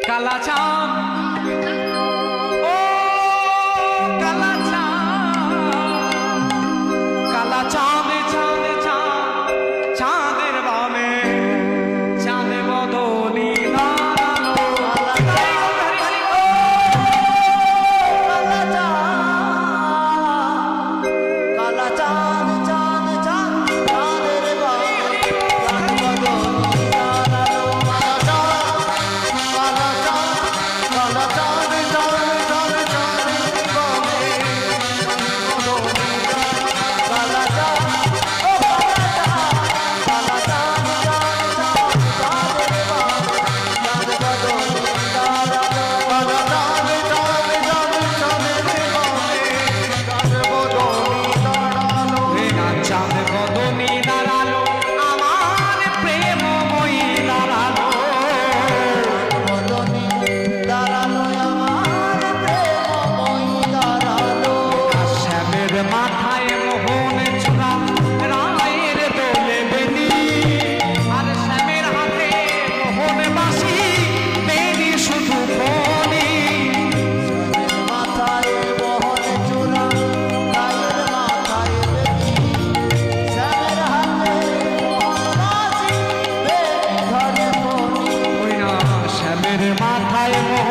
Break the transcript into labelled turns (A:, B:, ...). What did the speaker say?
A: কালা চাঁদ ও কালা চাঁদ কালা চাঁদ চাঁদ চাঁদ চাঁদের বামে চাঁদ বদনি দাঁড়ালো
B: কালা চাঁদ চাঁদ চাঁদ চাঁদের বামে চাঁদ বদনি দাঁড়ালো কালা চাঁদ চাঁদ চাঁদ চাঁদের বামে চাঁদ বদনি কালা চাঁদ ও কালা চাঁদ চাঁদের বামে চাঁদ বদনি দাঁড়ালো কালা চাঁদ চাঁদ চাঁদের বামে চাঁদ বদনি দাঁড়ালো
A: চাঁদ বদনি দাঁড়ালো আমার প্রেমময়ী দাঁড়ালো
B: বদনি দাঁড়ালো আমার প্রেমময়ী দাঁড়ালো
A: শ্যামের মাথায় মোহন ছোড়া রায়ের দোলে বেনি আর শ্যামের হাতে মোহন বাসি বেনি শুধু ফনি
B: মাথায় মোহন চূড়া রায়ের মাথায় বেনি শ্যামের হাতে মোহন বাসি বেনি ধরে ফণি
A: ওই না শ্যামের মাথায় মোহন